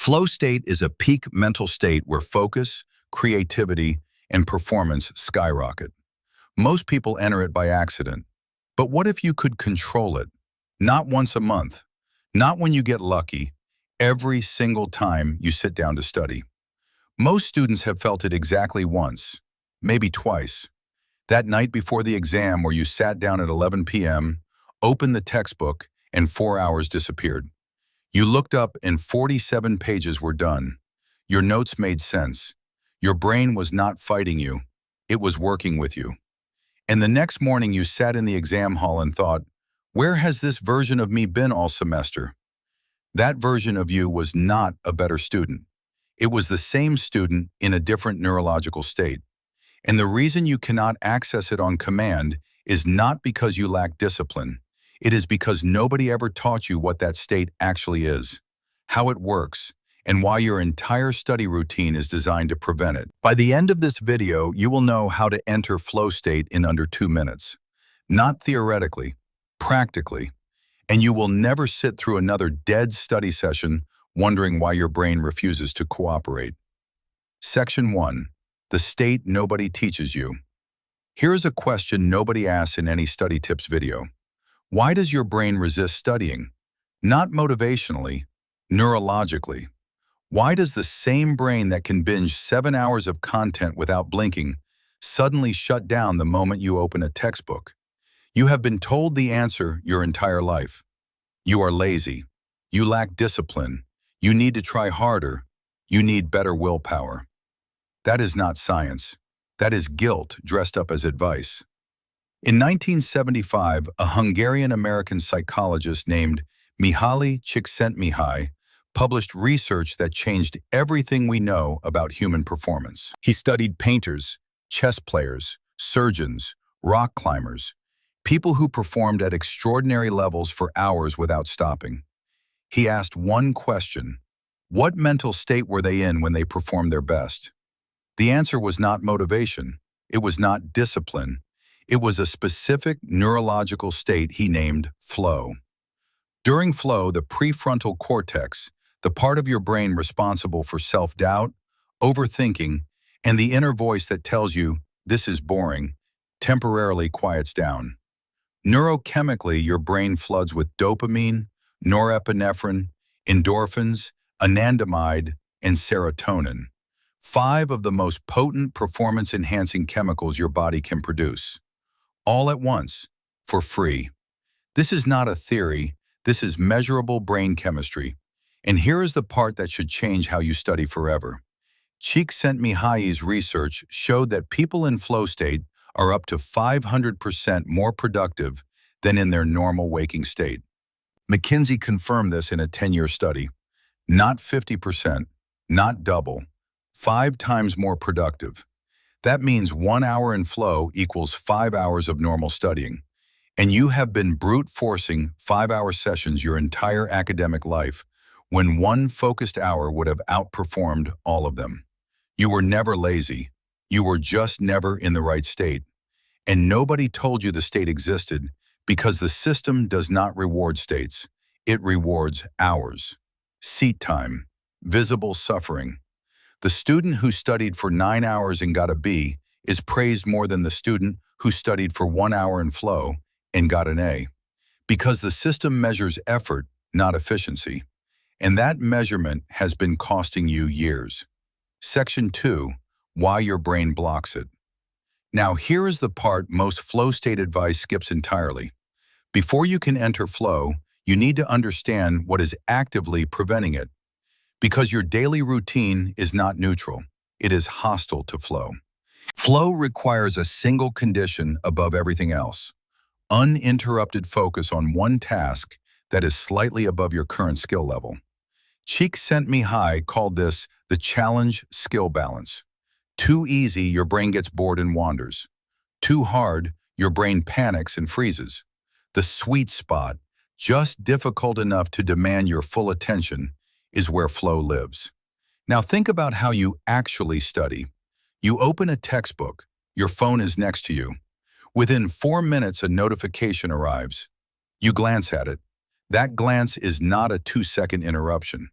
Flow state is a peak mental state where focus, creativity, and performance skyrocket. Most people enter it by accident. But what if you could control it? Not once a month, not when you get lucky, every single time you sit down to study. Most students have felt it exactly once, maybe twice. That night before the exam where you sat down at 11 p.m., opened the textbook, and 4 hours disappeared. You looked up and 47 pages were done. Your notes made sense. Your brain was not fighting you. It was working with you. And the next morning you sat in the exam hall and thought, where has this version of me been all semester? That version of you was not a better student. It was the same student in a different neurological state. And the reason you cannot access it on command is not because you lack discipline. It is because nobody ever taught you what that state actually is, how it works, and why your entire study routine is designed to prevent it. By the end of this video, you will know how to enter flow state in under 2 minutes. Not theoretically, practically. And you will never sit through another dead study session wondering why your brain refuses to cooperate. Section 1. The state nobody teaches you. Here is a question nobody asks in any study tips video. Why does your brain resist studying? Not motivationally, neurologically. Why does the same brain that can binge 7 hours of content without blinking suddenly shut down the moment you open a textbook? You have been told the answer your entire life. You are lazy. You lack discipline. You need to try harder. You need better willpower. That is not science. That is guilt dressed up as advice. In 1975, a Hungarian-American psychologist named Mihaly Csikszentmihalyi published research that changed everything we know about human performance. He studied painters, chess players, surgeons, rock climbers, people who performed at extraordinary levels for hours without stopping. He asked one question: what mental state were they in when they performed their best? The answer was not motivation. It was not discipline. It was a specific neurological state he named flow. During flow, the prefrontal cortex, the part of your brain responsible for self-doubt, overthinking, and the inner voice that tells you, this is boring, temporarily quiets down. Neurochemically, your brain floods with dopamine, norepinephrine, endorphins, anandamide, and serotonin, 5 of the most potent performance-enhancing chemicals your body can produce. All at once, for free. This is not a theory, this is measurable brain chemistry. And here is the part that should change how you study forever. Csikszentmihalyi's research showed that people in flow state are up to 500% more productive than in their normal waking state. McKinsey confirmed this in a 10-year study. Not 50%, not double, 5 times more productive. That means 1 hour in flow equals 5 hours of normal studying. And you have been brute forcing 5-hour sessions your entire academic life when 1 focused hour would have outperformed all of them. You were never lazy. You were just never in the right state. And nobody told you the state existed because the system does not reward states. It rewards hours. Seat time. Visible suffering. The student who studied for 9 hours and got a B is praised more than the student who studied for 1 hour in flow and got an A, because the system measures effort, not efficiency. And that measurement has been costing you years. Section 2, why your brain blocks it. Now here is the part most flow state advice skips entirely. Before you can enter flow, you need to understand what is actively preventing it. Because your daily routine is not neutral, it is hostile to flow. Flow requires a single condition above everything else: uninterrupted focus on one task that is slightly above your current skill level. Csikszentmihalyi called this the challenge skill balance. Too easy, your brain gets bored and wanders. Too hard, your brain panics and freezes. The sweet spot, just difficult enough to demand your full attention, is where flow lives. Now think about how you actually study. You open a textbook, your phone is next to you. Within 4 minutes, a notification arrives. You glance at it. That glance is not a 2-second interruption.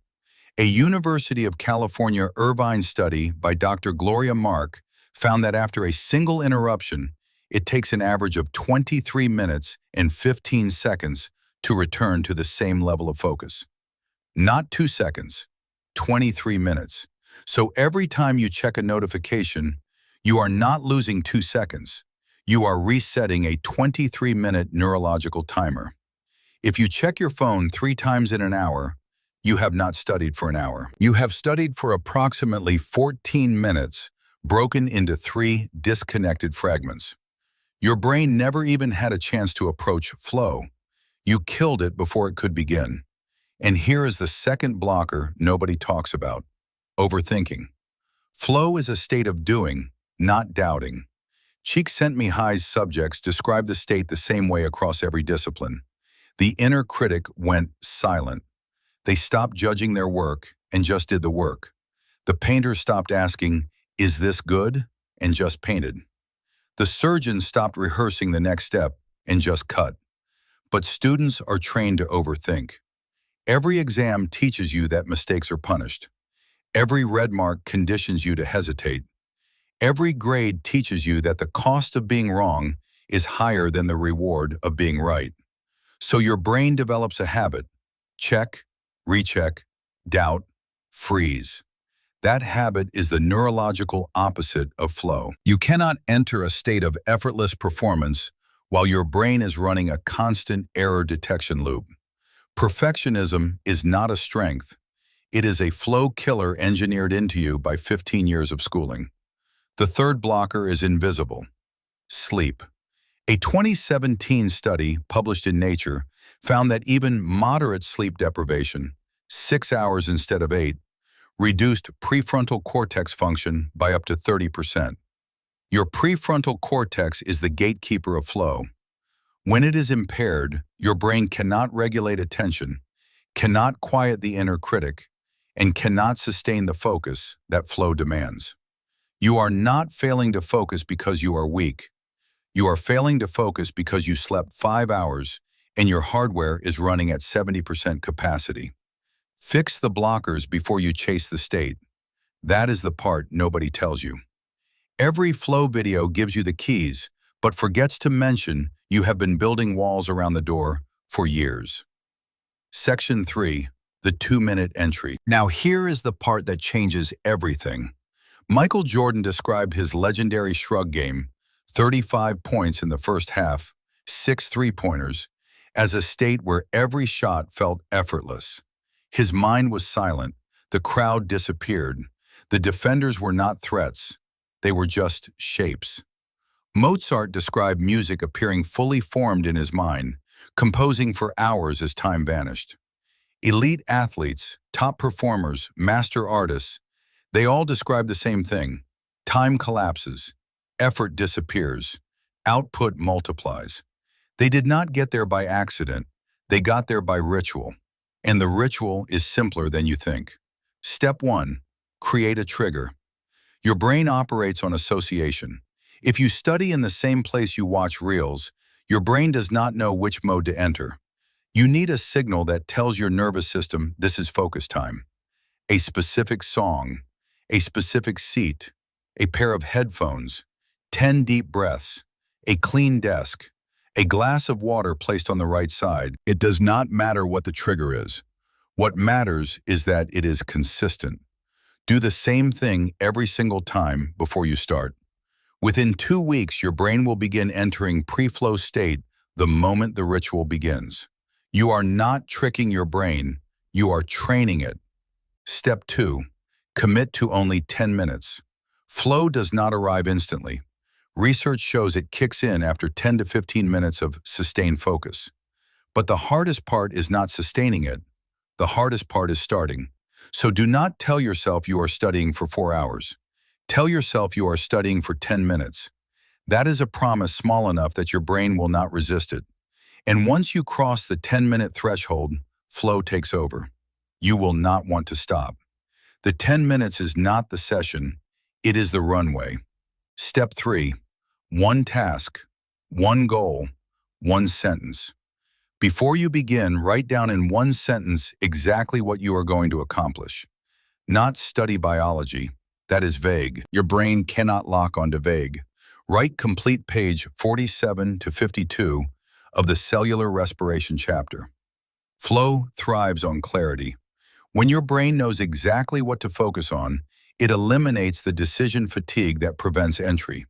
A University of California Irvine study by Dr. Gloria Mark found that after a single interruption, it takes an average of 23 minutes and 15 seconds to return to the same level of focus. Not 2 seconds, 23 minutes. So every time you check a notification, you are not losing 2 seconds. You are resetting a 23-minute neurological timer. If you check your phone 3 times in an hour, you have not studied for an hour. You have studied for approximately 14 minutes, broken into 3 disconnected fragments. Your brain never even had a chance to approach flow. You killed it before it could begin. And here is the second blocker nobody talks about: overthinking. Flow is a state of doing, not doubting. Csikszentmihalyi's subjects describe the state the same way across every discipline. The inner critic went silent. They stopped judging their work and just did the work. The painter stopped asking, "Is this good?" and just painted. The surgeon stopped rehearsing the next step and just cut. But students are trained to overthink. Every exam teaches you that mistakes are punished. Every red mark conditions you to hesitate. Every grade teaches you that the cost of being wrong is higher than the reward of being right. So your brain develops a habit: check, recheck, doubt, freeze. That habit is the neurological opposite of flow. You cannot enter a state of effortless performance while your brain is running a constant error detection loop. Perfectionism is not a strength. It is a flow killer engineered into you by 15 years of schooling. The third blocker is invisible: sleep. A 2017 study published in Nature found that even moderate sleep deprivation, 6 hours instead of 8, reduced prefrontal cortex function by up to 30%. Your prefrontal cortex is the gatekeeper of flow. When it is impaired, your brain cannot regulate attention, cannot quiet the inner critic, and cannot sustain the focus that flow demands. You are not failing to focus because you are weak. You are failing to focus because you slept 5 hours and your hardware is running at 70% capacity. Fix the blockers before you chase the state. That is the part nobody tells you. Every flow video gives you the keys, but forgets to mention you have been building walls around the door for years. Section 3, the 2-minute entry. Now here is the part that changes everything. Michael Jordan described his legendary shrug game, 35 points in the first half, 6 3-pointers, as a state where every shot felt effortless. His mind was silent. The crowd disappeared. The defenders were not threats. They were just shapes. Mozart described music appearing fully formed in his mind, composing for hours as time vanished. Elite athletes, top performers, master artists, they all describe the same thing. Time collapses. Effort disappears. Output multiplies. They did not get there by accident. They got there by ritual. And the ritual is simpler than you think. Step 1, create a trigger. Your brain operates on association. If you study in the same place you watch reels, your brain does not know which mode to enter. You need a signal that tells your nervous system this is focus time. A specific song, a specific seat, a pair of headphones, 10 deep breaths, a clean desk, a glass of water placed on the right side. It does not matter what the trigger is. What matters is that it is consistent. Do the same thing every single time before you start. Within 2 weeks, your brain will begin entering pre-flow state the moment the ritual begins. You are not tricking your brain, you are training it. Step 2, commit to only 10 minutes. Flow does not arrive instantly. Research shows it kicks in after 10 to 15 minutes of sustained focus. But the hardest part is not sustaining it. The hardest part is starting. So do not tell yourself you are studying for 4 hours. Tell yourself you are studying for 10 minutes. That is a promise small enough that your brain will not resist it. And once you cross the 10-minute threshold, flow takes over. You will not want to stop. The 10 minutes is not the session, it is the runway. Step 3, one task, one goal, one sentence. Before you begin, write down in one sentence exactly what you are going to accomplish. Not study biology. That is vague. Your brain cannot lock onto vague. Write complete page 47 to 52 of the cellular respiration chapter. Flow thrives on clarity. When your brain knows exactly what to focus on, it eliminates the decision fatigue that prevents entry.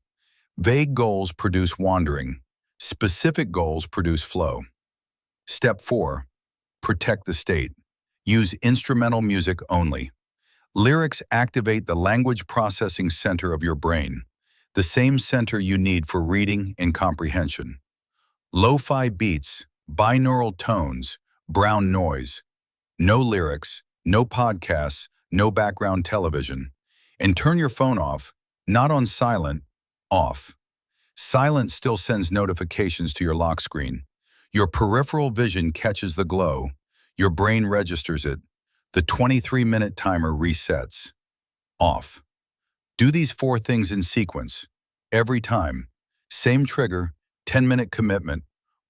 Vague goals produce wandering. Specific goals produce flow. Step 4. Protect the state. Use instrumental music only. Lyrics activate the language processing center of your brain, the same center you need for reading and comprehension. Lo-fi beats, binaural tones, brown noise. No lyrics, no podcasts, no background television. And turn your phone off, not on silent, off. Silent still sends notifications to your lock screen. Your peripheral vision catches the glow. Your brain registers it. The 23-minute timer resets. Off. Do these 4 things in sequence. Every time. Same trigger, 10-minute commitment,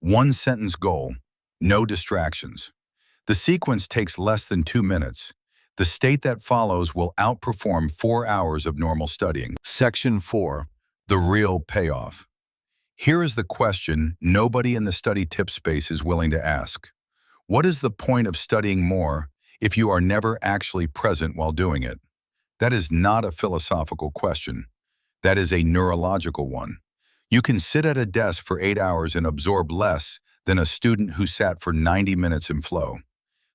1-sentence goal, no distractions. The sequence takes less than 2 minutes. The state that follows will outperform 4 hours of normal studying. Section 4. The real payoff. Here is the question nobody in the study tip space is willing to ask. What is the point of studying more if you are never actually present while doing it? That is not a philosophical question. That is a neurological one. You can sit at a desk for 8 hours and absorb less than a student who sat for 90 minutes in flow.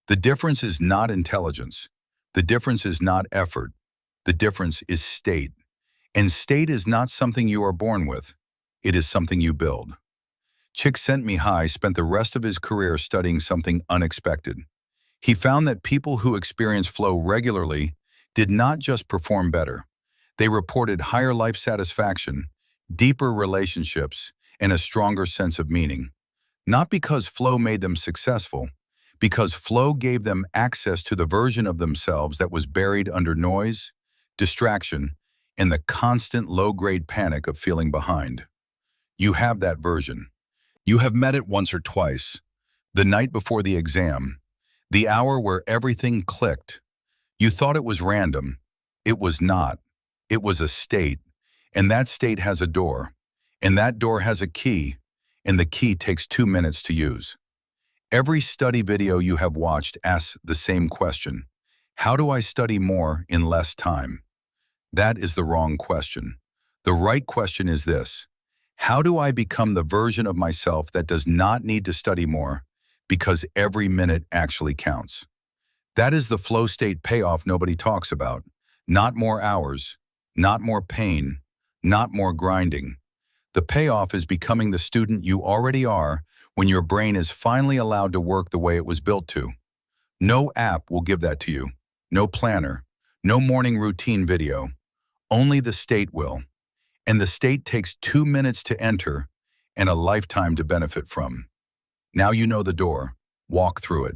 The difference is not intelligence. The difference is not effort. The difference is state. And state is not something you are born with. It is something you build. Csikszentmihalyi spent the rest of his career studying something unexpected. He found that people who experience flow regularly did not just perform better. They reported higher life satisfaction, deeper relationships, and a stronger sense of meaning. Not because flow made them successful, because flow gave them access to the version of themselves that was buried under noise, distraction, and the constant low-grade panic of feeling behind. You have that version. You have met it once or twice. The night before the exam, the hour where everything clicked. You thought it was random. It was not. It was a state, and that state has a door, and that door has a key, and the key takes 2 minutes to use. Every study video you have watched asks the same question. How do I study more in less time? That is the wrong question. The right question is this. How do I become the version of myself that does not need to study more because every minute actually counts? That is the flow state payoff nobody talks about. Not more hours, not more pain, not more grinding. The payoff is becoming the student you already are when your brain is finally allowed to work the way it was built to. No app will give that to you. No planner. No morning routine video. Only the state will. And the state takes 2 minutes to enter and a lifetime to benefit from. Now you know the door. Walk through it.